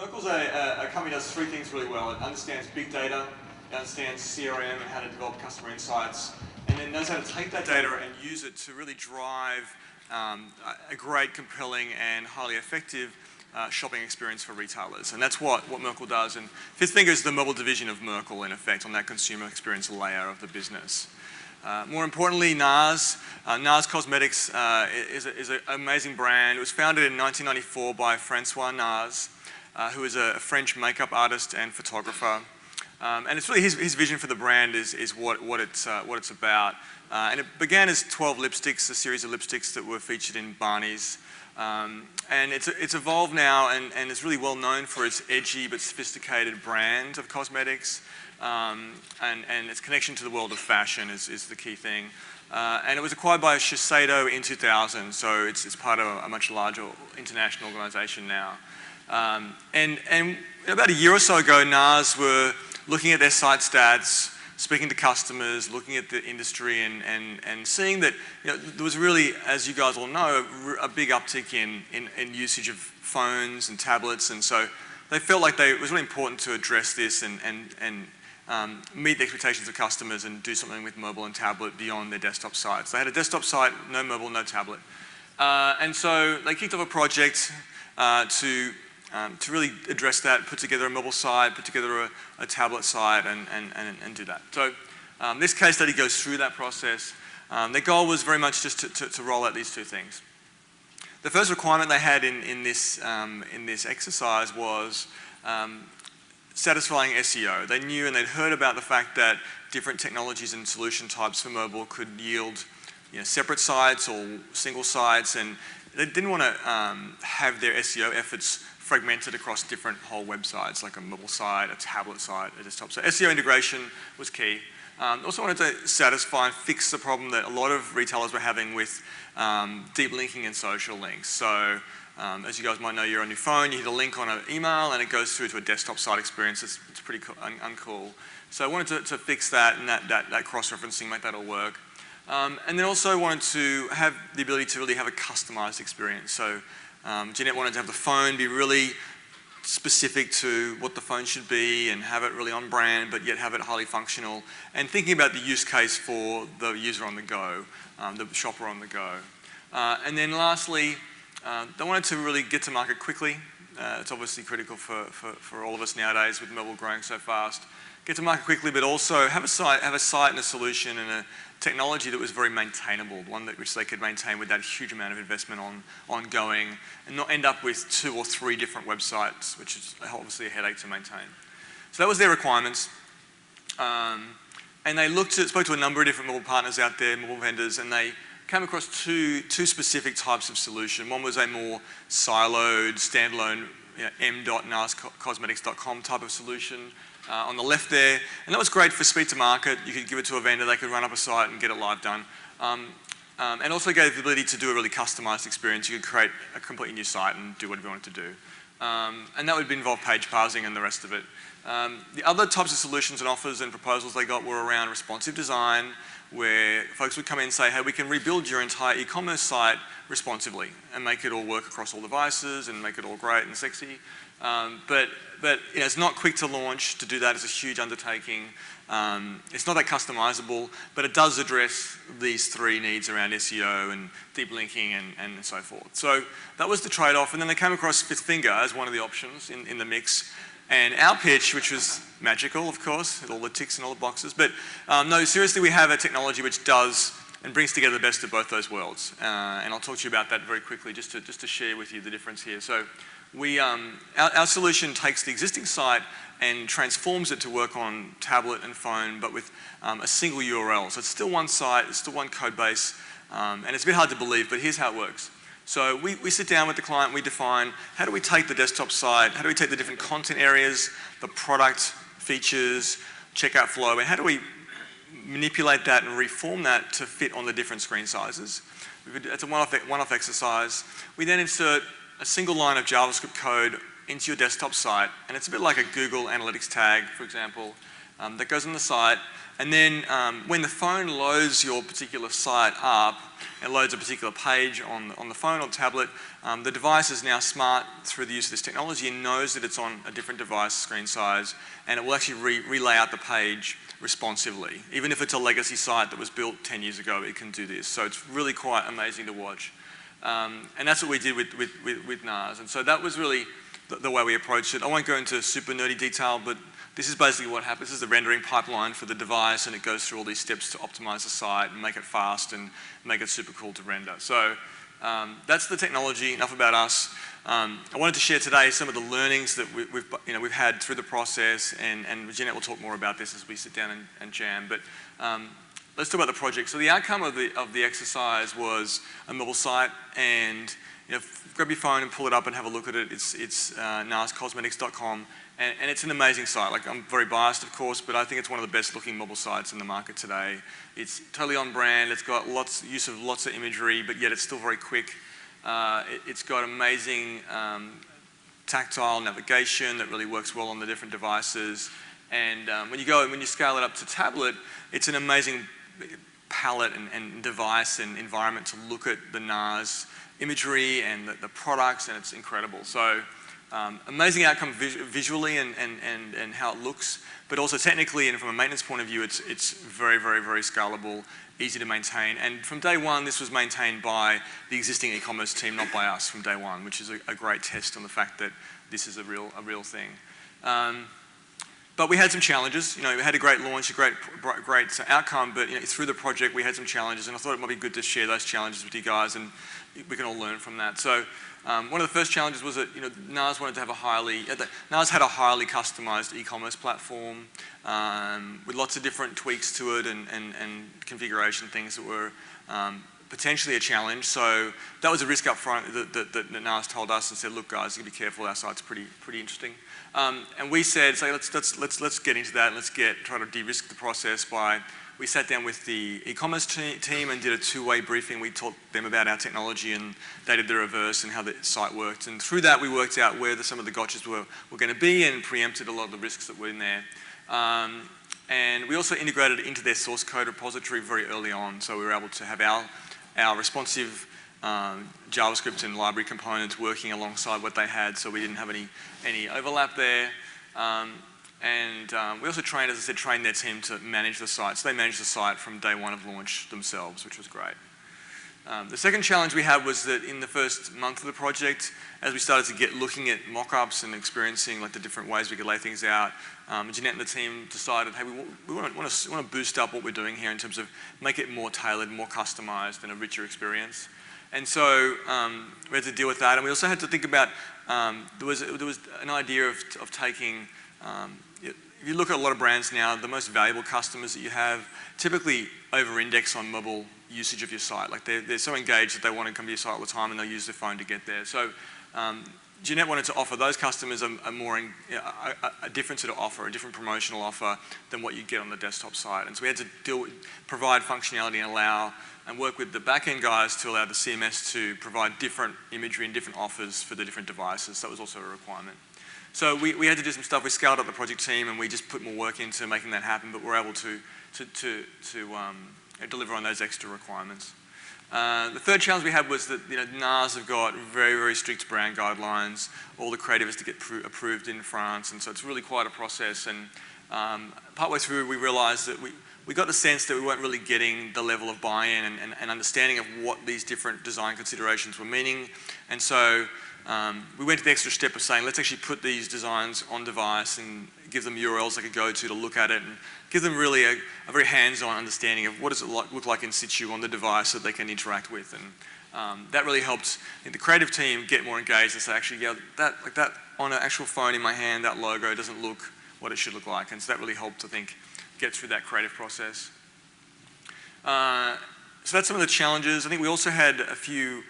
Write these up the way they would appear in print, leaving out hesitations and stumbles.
Merkle's a company that does three things really well. It understands big data, it understands CRM and how to develop customer insights, and then knows how to take that data and use it to really drive a great, compelling, and highly effective shopping experience for retailers. And that's what Merkle does. And Fifth Finger is the mobile division of Merkle, in effect, on that consumer experience layer of the business. More importantly, NARS Cosmetics is an amazing brand. It was founded in 1994 by Francois NARS, who is a French makeup artist and photographer. And it's really his vision for the brand is what it's about. And it began as 12 lipsticks, a series of lipsticks that were featured in Barney's. And it's evolved now and it's really well known for its edgy but sophisticated brand of cosmetics. And its connection to the world of fashion is the key thing. And it was acquired by Shiseido in 2000, so it's part of a much larger international organization now. And about a year or so ago, NARS were looking at their site stats, speaking to customers, looking at the industry, and seeing that there was really, as you guys all know, a big uptick in usage of phones and tablets, and so they felt like it was really important to address this and meet the expectations of customers and do something with mobile and tablet beyond their desktop sites. They had a desktop site, no mobile, no tablet. And so they kicked off a project to really address that, put together a mobile site, put together a tablet site, and do that. So this case study goes through that process. Their goal was very much just to roll out these two things. The first requirement they had in this exercise was satisfying SEO. They knew and they'd heard about the fact that different technologies and solution types for mobile could yield separate sites or single sites, and they didn't want to have their SEO efforts fragmented across different whole websites, like a mobile site, a tablet site, a desktop. So SEO integration was key. Also wanted to satisfy and fix the problem that a lot of retailers were having with deep linking and social links. So as you guys might know, you're on your phone, you hit a link on an email and it goes through to a desktop site experience. It's pretty cool, uncool. So I wanted to fix that and that cross-referencing, make that all work. And then also wanted to have the ability to really have a customized experience. So Jeanette wanted to have the phone be really specific to what the phone should be and have it really on brand, but yet have it highly functional. And thinking about the use case for the user on the go, the shopper on the go. And then lastly, they wanted to really get to market quickly. It's obviously critical for all of us nowadays with mobile growing so fast. Get to market quickly, but also have a site and a solution and a technology that was very maintainable, one which they could maintain with that huge amount of investment ongoing, and not end up with 2 or 3 different websites, which is obviously a headache to maintain. So that was their requirements. And they spoke to a number of different mobile partners out there, mobile vendors, and they came across two specific types of solution. One was a more siloed, standalone m.narscosmetics.com type of solution on the left there. And that was great for speed to market. You could give it to a vendor, they could run up a site and get it live done. And also gave the ability to do a really customized experience. You could create a completely new site and do whatever you wanted to do. And that would involve page parsing and the rest of it. The other types of solutions and offers and proposals they got were around responsive design, where folks would come in and say, hey, we can rebuild your entire e-commerce site responsively and make it all work across all devices and make it all great and sexy. But it's not quick to launch. To do that is a huge undertaking. It's not that customizable, but it does address these 3 needs around SEO and deep linking and so forth. So that was the trade-off. And then they came across Fifth Finger as one of the options in the mix. And our pitch, which was magical, of course, with all the ticks and all the boxes, but no, seriously, we have a technology which does and brings together the best of both those worlds. And I'll talk to you about that very quickly, just to share with you the difference here. So our solution takes the existing site and transforms it to work on tablet and phone, but with a single URL. So it's still one site, it's still one code base, and it's a bit hard to believe, but here's how it works. So we sit down with the client, we define how do we take the desktop site, how do we take the different content areas, the product features, checkout flow, and how do we manipulate that and reform that to fit on the different screen sizes. It's a one-off exercise. We then insert a single line of JavaScript code into your desktop site, and it's a bit like a Google Analytics tag, for example, that goes on the site, And then when the phone loads your particular site up, it loads a particular page on the phone or tablet, the device is now smart through the use of this technology and knows that it's on a different device screen size, and it will actually relay out the page responsively. Even if it's a legacy site that was built 10 years ago, it can do this. So it's really quite amazing to watch. And that's what we did with NARS. And so that was really the way we approached it. I won't go into super nerdy detail, but this is basically what happens. This is the rendering pipeline for the device, and it goes through all these steps to optimize the site and make it fast and make it super cool to render. So that's the technology. Enough about us. I wanted to share today some of the learnings that we've had through the process, and Jeanette will talk more about this as we sit down and jam. But let's talk about the project. So the outcome of the exercise was a mobile site, and grab your phone and pull it up and have a look at it. It's narscosmetics.com, and it's an amazing site. Like, I'm very biased, of course, but I think it's one of the best looking mobile sites in the market today. It's totally on brand. It's got use of lots of imagery, but yet it's still very quick. It's got amazing tactile navigation that really works well on the different devices. And when you scale it up to tablet, it's an amazing palette and device and environment to look at the NARS imagery and the products, and it's incredible. So amazing outcome visually and how it looks, but also technically and from a maintenance point of view, it's very, very, very scalable, easy to maintain. And from day one, this was maintained by the existing e-commerce team, not by us from day one, which is a great test on the fact that this is a real thing. But we had some challenges. We had a great launch, a great outcome, but through the project we had some challenges, and I thought it might be good to share those challenges with you guys, and we can all learn from that. So one of the first challenges was that NARS wanted to have NARS had a highly customized e-commerce platform with lots of different tweaks to it and configuration things that were potentially a challenge. So that was a risk up front that NARS told us and said, look guys, you gotta be careful, our site's pretty interesting. And we said, so let's get into that and try to de-risk the process we sat down with the e-commerce team and did a two-way briefing. We taught them about our technology, and they did the reverse and how the site worked. And through that we worked out where some of the gotchas were going to be and preempted a lot of the risks that were in there. And we also integrated it into their source code repository very early on, so we were able to have our responsive JavaScript and library components working alongside what they had, so we didn't have any overlap there. And we also trained their team to manage the site. So they managed the site from day one of launch themselves, which was great. The second challenge we had was that in the first month of the project, as we started to looking at mock-ups and experiencing the different ways we could lay things out, Jeanette and the team decided, hey, we want to boost up what we're doing here in terms of make it more tailored, more customized, and a richer experience. And so we had to deal with that, and we also had to think about, there was an idea of taking, if you look at a lot of brands now, the most valuable customers that you have typically over-index on mobile usage of your site. Like they're so engaged that they want to come to your site all the time and they'll use their phone to get there. So Jeanette wanted to offer those customers a different sort of offer, a different promotional offer than what you get on the desktop site. And so we had to provide functionality and allow and work with the back-end guys to allow the CMS to provide different imagery and different offers for the different devices. That was also a requirement. So we had to do some stuff. We scaled up the project team and we just put more work into making that happen, but we're able to deliver on those extra requirements. The third challenge we had was that NARS have got very, very strict brand guidelines. All the creative is to get approved in France, and so it's really quite a process. And partway through we realised that we got the sense that we weren't really getting the level of buy-in and understanding of what these different design considerations were meaning. And so we went to the extra step of saying, let's actually put these designs on device and give them URLs they could go to look at it, and give them really a very hands-on understanding of what does it look like in situ on the device that they can interact with. And that really helped the creative team get more engaged and say, actually, yeah, that on an actual phone in my hand, that logo doesn't look what it should look like. And so that really helped, I think, get through that creative process. So that's some of the challenges. I think we also had a few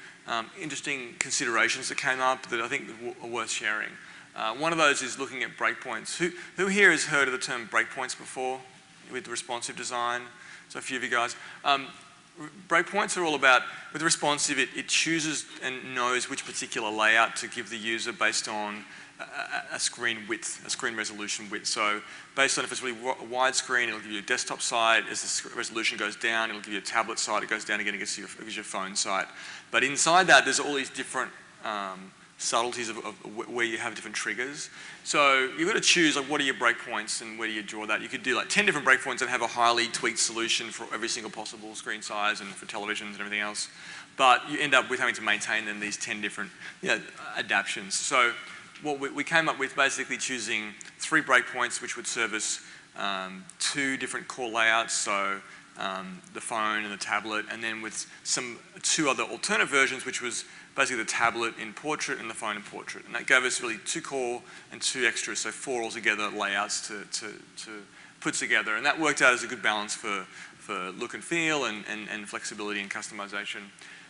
interesting considerations that came up that I think are worth sharing. One of those is looking at breakpoints. Who here has heard of the term breakpoints before with responsive design? So a few of you guys. Breakpoints are all about, with responsive, it chooses and knows which particular layout to give the user based on a screen width, a screen resolution width. So based on if it's really a wide screen, it'll give you a desktop side. As the resolution goes down, it'll give you a tablet side. It goes down again, it gives you your phone side. But inside that, there's all these different subtleties of where you have different triggers. So you've got to choose like what are your breakpoints and where do you draw that. You could do like 10 different breakpoints and have a highly tweaked solution for every single possible screen size and for televisions and everything else. But you end up with having to maintain then these 10 different adaptions. So what we came up with basically choosing 3 breakpoints which would service 2 different core layouts, so the phone and the tablet, and then with 2 other alternate versions, which was basically the tablet in portrait and the phone in portrait. And that gave us really 2 core and 2 extras, so 4 altogether layouts to put together. And that worked out as a good balance for look and feel and flexibility and customization.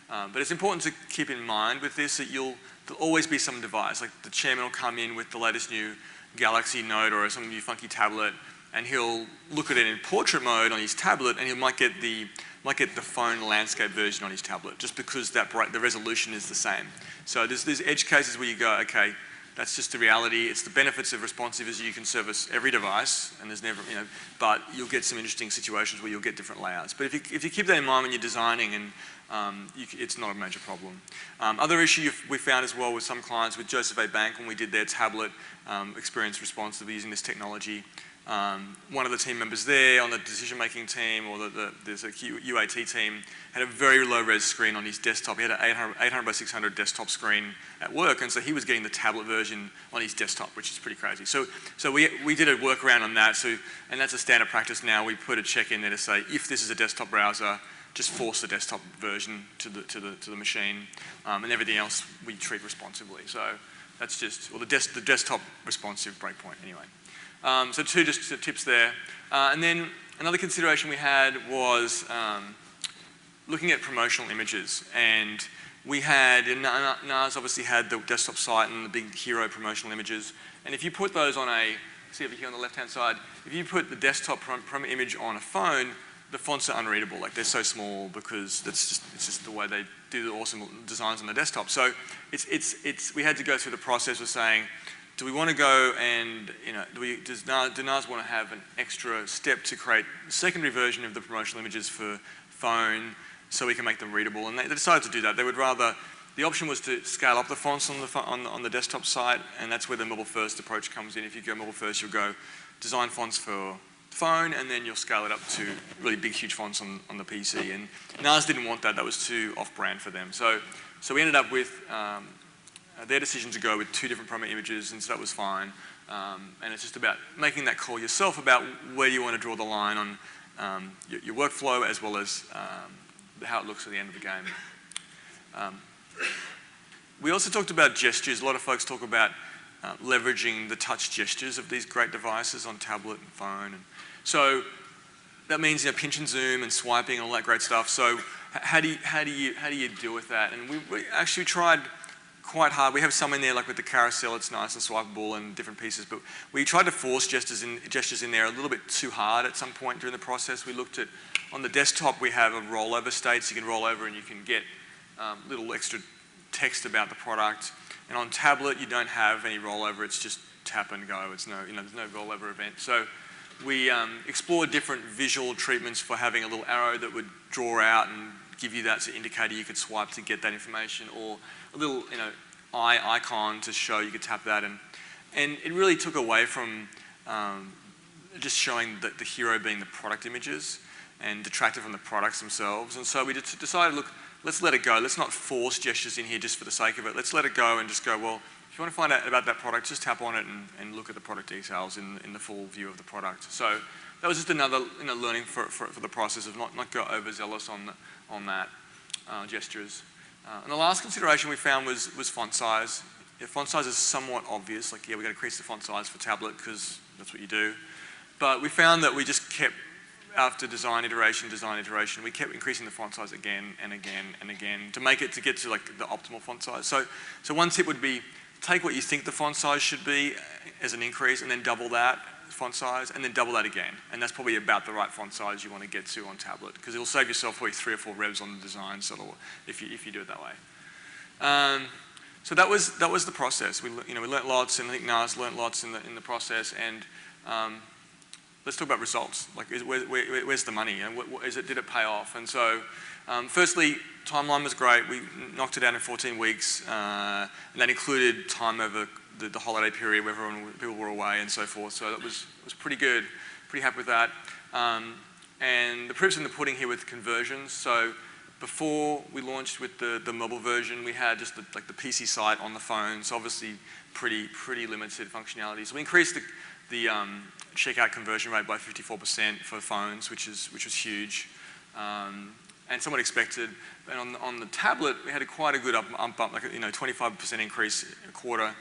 But it's important to keep in mind with this that there'll always be some device, like the chairman will come in with the latest new Galaxy Note or some new funky tablet, and he'll look at it in portrait mode on his tablet, and he might get the phone landscape version on his tablet, just because the resolution is the same. So there's edge cases where you go, okay, that's just the reality. It's the benefits of responsive is you can service every device, and there's never, but you'll get some interesting situations where you'll get different layouts. But if you keep that in mind when you're designing, and it's not a major problem. Other issue we found as well with some clients, with Joseph A. Bank, when we did their tablet experience responsively using this technology, one of the team members there on the decision-making team, or there's a UAT team, had a very low-res screen on his desktop. He had an 800 by 600 desktop screen at work, and so he was getting the tablet version on his desktop, which is pretty crazy. So we did a workaround on that, and that's a standard practice now. We put a check in there to say, if this is a desktop browser, just force the desktop version to the machine, and everything else we treat responsively. So that's just, well, the desktop responsive breakpoint anyway. So 2 just tips there. And then another consideration we had was looking at promotional images. And we had, NARS obviously had the desktop site and the big hero promotional images. And if you put those on see over here on the left-hand side, if you put the desktop promo image on a phone, the fonts are unreadable. Like, they're so small because it's just the way they do the awesome designs on the desktop. So we had to go through the process of saying, do we want to go and, does NARS want to have an extra step to create a secondary version of the promotional images for phone so we can make them readable? And they decided to do that. They would rather, the option was to scale up the fonts on the desktop site, and that's where the mobile first approach comes in. If you go mobile first, you'll go design fonts for phone, and then you'll scale it up to really big, huge fonts on the PC. And NARS didn't want that. That was too off-brand for them. So we ended up with their decision to go with 2 different promo images, and so that was fine. And it's just about making that call yourself about where you want to draw the line on your workflow, as well as how it looks at the end of the game. We also talked about gestures. A lot of folks talk about leveraging the touch gestures of these great devices on tablet and phone. And so that means pinch and zoom and swiping and all that great stuff. So how do you deal with that? And we actually tried quite hard. We have some in there, like with the carousel, it's nice and swipeable and different pieces, but we tried to force gestures in there a little bit too hard at some point during the process. We looked at, on the desktop, we have a rollover state, so you can roll over and you can get little extra text about the product. And on tablet, you don't have any rollover, it's just tap and go. It's there's no rollover event. So we explored different visual treatments for having a little arrow that would draw out and give you that indicator you could swipe to get that information, or a little eye icon to show you could tap that. And it really took away from just showing the hero being the product images and detracted from the products themselves. And so we decided, look, let's let it go. Let's not force gestures in here just for the sake of it. Let's let it go and just go, well, if you want to find out about that product, just tap on it and look at the product details in the full view of the product. So that was just another learning for the process of not go overzealous on that gestures. And the last consideration we found was font size. Font size is somewhat obvious. Like, yeah, we're going to increase the font size for tablet because that's what you do. But we found that we just kept, after design iteration, we kept increasing the font size again and again and again to get to like the optimal font size. So one tip would be, take what you think the font size should be as an increase, and then double that font size, and then double that again. And that's probably about the right font size you want to get to on tablet, because it'll save yourself probably 3 or 4 revs on the design, so if you do it that way. So that was the process. We learnt lots, and I think NARS learnt lots in the process. And let's talk about results. Like, where's the money, and did it pay off? And so, firstly, timeline was great. We knocked it out in 14 weeks, and that included time over the holiday period where people were away and so forth. So that was pretty good. Pretty happy with that. And the proof's in the pudding here with conversions. So before we launched with the mobile version, we had just the PC site on the phone. So obviously pretty limited functionality. So we increased the checkout conversion rate by 54% for phones, which was huge, and somewhat expected. And on the tablet, we had quite a good bump, like 25% increase a quarter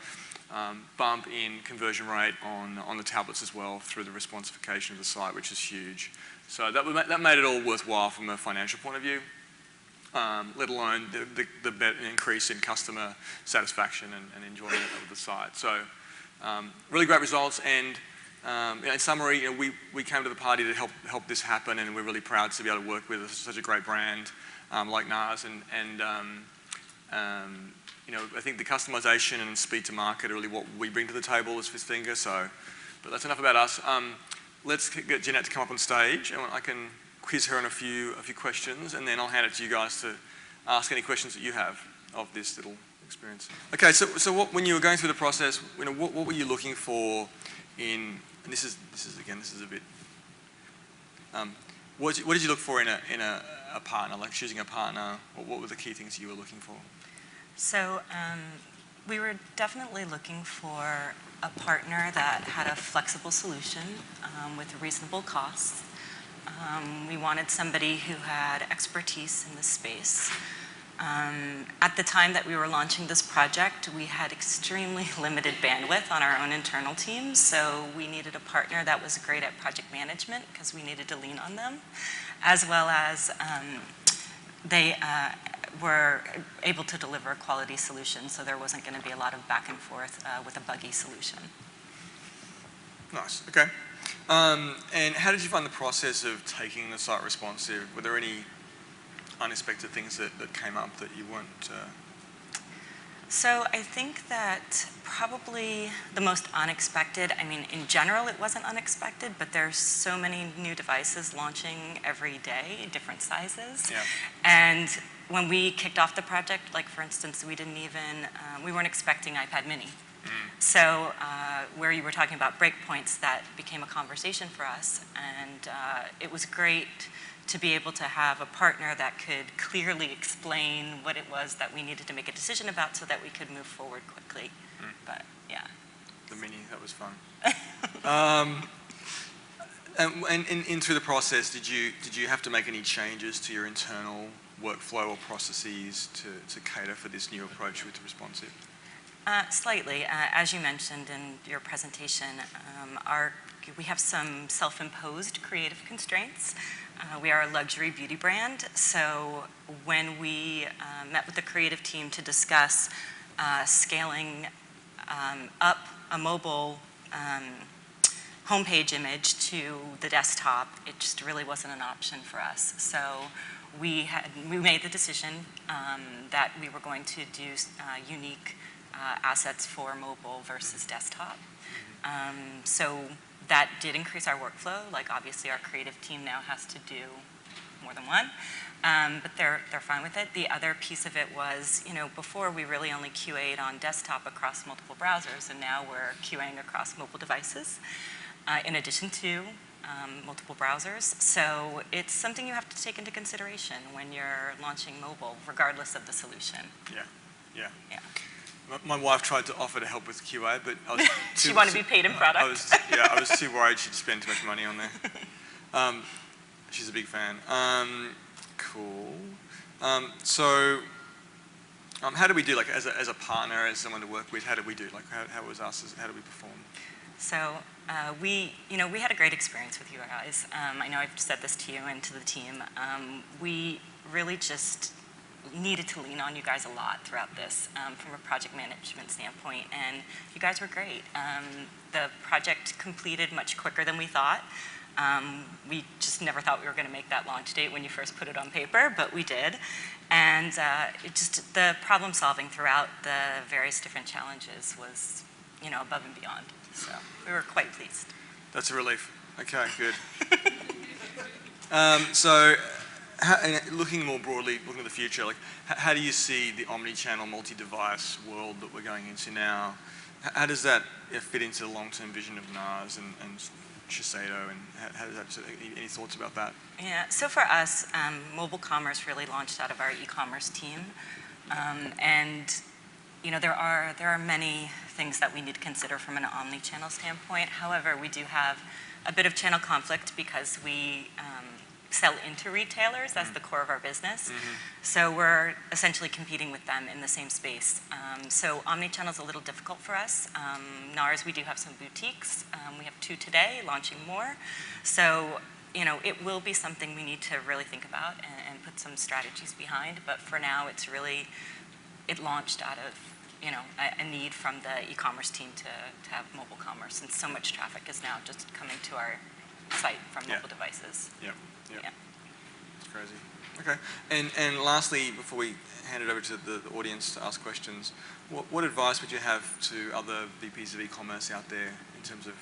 bump in conversion rate on the tablets as well through the responsification of the site, which is huge. So that made it all worthwhile from a financial point of view, let alone the increase in customer satisfaction and enjoyment of the site. So really great results. And in summary, we came to the party to help this happen, and we're really proud to be able to work with such a great brand like NARS. I think the customization and speed to market are really what we bring to the table as Finger. So, but that's enough about us. Let's get Jeanette to come up on stage, and I can quiz her on a few questions, and then I'll hand it to you guys to ask any questions that you have of this little experience. Okay, so when you were going through the process, what were you looking for in? And this is a bit. What did you look for in a partner, like choosing a partner? What were the key things you were looking for? So we were definitely looking for a partner that had a flexible solution with reasonable costs. We wanted somebody who had expertise in this space. At the time that we were launching this project, we had extremely limited bandwidth on our own internal teams, so we needed a partner that was great at project management because we needed to lean on them, as well as they were able to deliver a quality solution, so there wasn't going to be a lot of back and forth with a buggy solution. Nice, okay. And how did you find the process of taking the site responsive? Were there any unexpected things that came up that you weren't? So I think that probably the most unexpected, I mean, in general it wasn't unexpected, but there's so many new devices launching every day, different sizes. Yeah. And when we kicked off the project, like for instance, we weren't expecting iPad mini. So where you were talking about breakpoints, that became a conversation for us, and it was great to be able to have a partner that could clearly explain what it was that we needed to make a decision about so that we could move forward quickly. But yeah. The mini, that was fun. And through the process, did you have to make any changes to your internal workflow or processes to cater for this new approach with responsive? Slightly. As you mentioned in your presentation, we have some self-imposed creative constraints. We are a luxury beauty brand, so when we met with the creative team to discuss scaling up a mobile homepage image to the desktop, it just really wasn't an option for us. So we made the decision that we were going to do unique assets for mobile versus desktop. So that did increase our workflow. Like obviously our creative team now has to do more than one, but they're fine with it. The other piece of it was, before we really only QA'd on desktop across multiple browsers, and now we're QAing across mobile devices, in addition to multiple browsers. So it's something you have to take into consideration when you're launching mobile, regardless of the solution. Yeah. My wife tried to offer to help with QA, but I was she wanted to be paid in product. I was too worried she'd spend too much money on there. She's a big fan. Cool. So, how do we do, like, as a partner, as someone to work with? How did we do? Like, how was us? How did we perform? So we had a great experience with you guys. I know I've said this to you and to the team. We really just needed to lean on you guys a lot throughout this from a project management standpoint, and you guys were great. The project completed much quicker than we thought. We just never thought we were going to make that launch date when you first put it on paper, but we did. And it just, the problem solving throughout the various different challenges was, you know, above and beyond. So we were quite pleased. That's a relief. Okay, good. So looking more broadly, looking at the future, like how do you see the omni-channel, multi-device world that we're going into now? How does that fit into the long-term vision of NARS and Shiseido, and how does that, any thoughts about that? Yeah, so for us, mobile commerce really launched out of our e-commerce team. And you know, there are many things that we need to consider from an omni-channel standpoint. However, we do have a bit of channel conflict because we sell into retailers. That's the core of our business. So we're essentially competing with them in the same space. So omni-channel is a little difficult for us. NARS, we do have some boutiques. We have 2 today, launching more. So, you know, it will be something we need to really think about and put some strategies behind. But for now, it's really, it launched out of, you know, a need from the e-commerce team to have mobile commerce. And so much traffic is now just coming to our site from mobile devices. Yeah. It's crazy. Okay. And lastly, before we hand it over to the audience to ask questions, what advice would you have to other VPs of e-commerce out there in terms of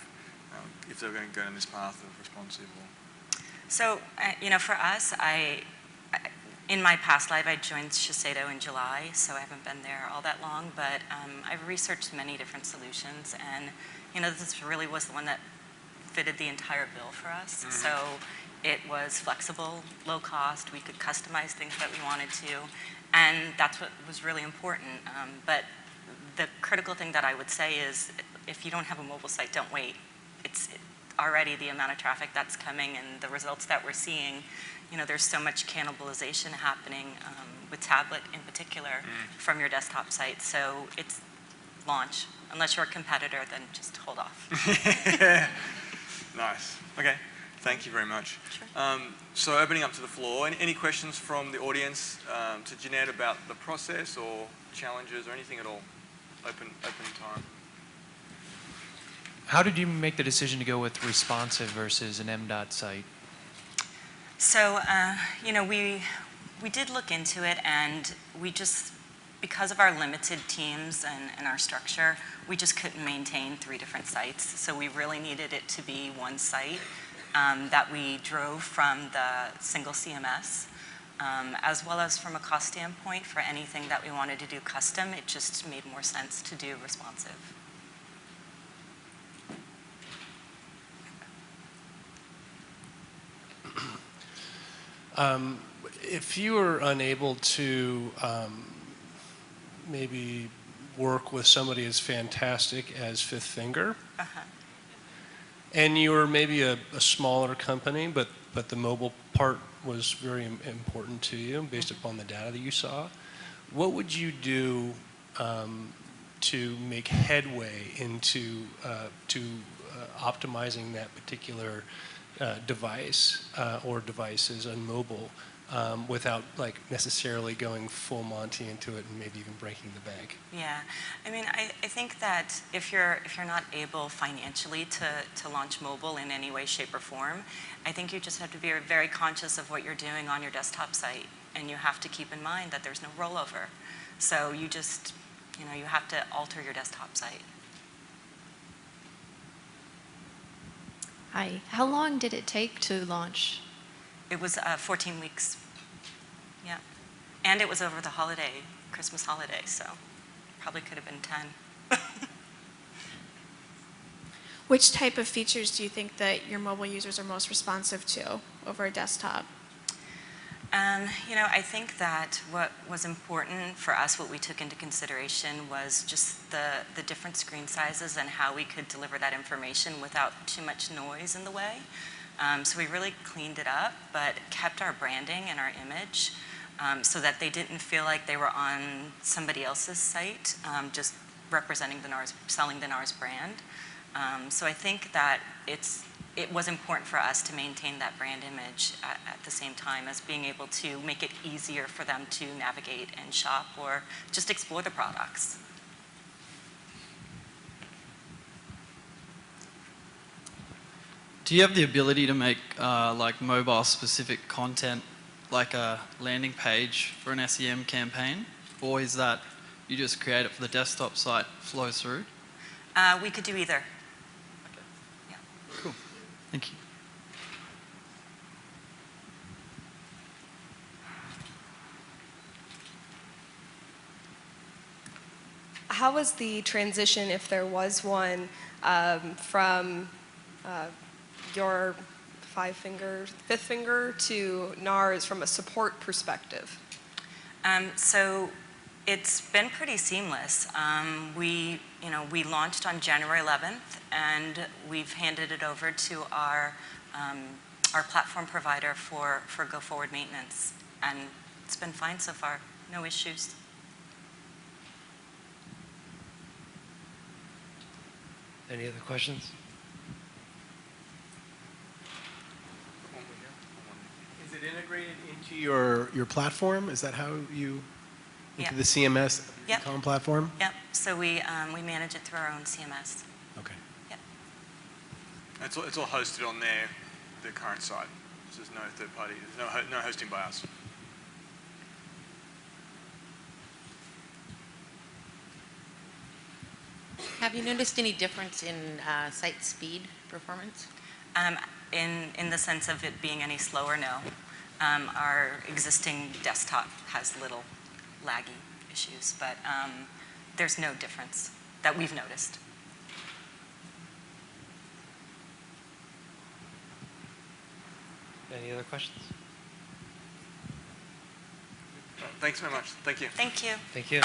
if they're going to go down this path of responsive? So, you know, for us, in my past life, I joined Shiseido in July, so I haven't been there all that long, but I've researched many different solutions, and, you know, this really was the one that fitted the entire bill for us. So it was flexible, low cost, we could customize things that we wanted to, and that's what was really important. But the critical thing that I would say is, if you don't have a mobile site, don't wait. It's already the amount of traffic that's coming and the results that we're seeing. You know, there's so much cannibalization happening with tablet in particular from your desktop site. So it's launch. Unless you're a competitor, then just hold off. Nice. Okay. Thank you very much. Sure. So opening up to the floor, any questions from the audience to Jeanette about the process or challenges or anything at all? Open time. How did you make the decision to go with responsive versus an MDOT site? So, you know, we did look into it, and we just, because of our limited teams and our structure, we just couldn't maintain 3 different sites. So we really needed it to be one site that we drove from the single CMS, as well as from a cost standpoint for anything that we wanted to do custom. It just made more sense to do responsive. If you were unable to maybe work with somebody as fantastic as Fifth Finger, and you were maybe a smaller company, but the mobile part was very important to you based upon the data that you saw, what would you do to make headway into optimizing that particular device or devices on mobile without like necessarily going full Monty into it and maybe even breaking the bank? Yeah, I mean, I think that if you're not able financially to launch mobile in any way, shape, or form, I think you just have to be very conscious of what you're doing on your desktop site, and you have to keep in mind that there's no rollover. So you just, you know, you have to alter your desktop site. Hi. How long did it take to launch? It was 14 weeks. Yeah. And it was over the holiday, Christmas holiday, so probably could have been 10. Which type of features do you think that your mobile users are most responsive to over a desktop? You know, I think that what was important for us, what we took into consideration, was just the different screen sizes and how we could deliver that information without too much noise in the way. So we really cleaned it up, but kept our branding and our image so that they didn't feel like they were on somebody else's site, just representing the NARS, selling the NARS brand. So I think that it was important for us to maintain that brand image at the same time as being able to make it easier for them to navigate and shop or just explore the products. Do you have the ability to make like mobile-specific content, like a landing page for an SEM campaign, or is that you just create it for the desktop site, flows through? We could do either. Yeah. Cool. Thank you. How was the transition, if there was one, from your fifth finger to NARS from a support perspective? So it's been pretty seamless. We launched on January 11th, and we've handed it over to our platform provider for go-forward maintenance, and it's been fine so far. No issues. Any other questions? Is it integrated into your platform? Is that how you, into the CMS Yep. ecom platform? Yep. So we manage it through our own CMS. Okay. Yep. It's all hosted on their current site. So there's no third party. There's no hosting by us. Have you noticed any difference in site speed performance? In the sense of it being any slower, no. Our existing desktop has little laggy issues, but there's no difference that we've noticed. Any other questions? Thanks very much. Thank you. Thank you. Thank you.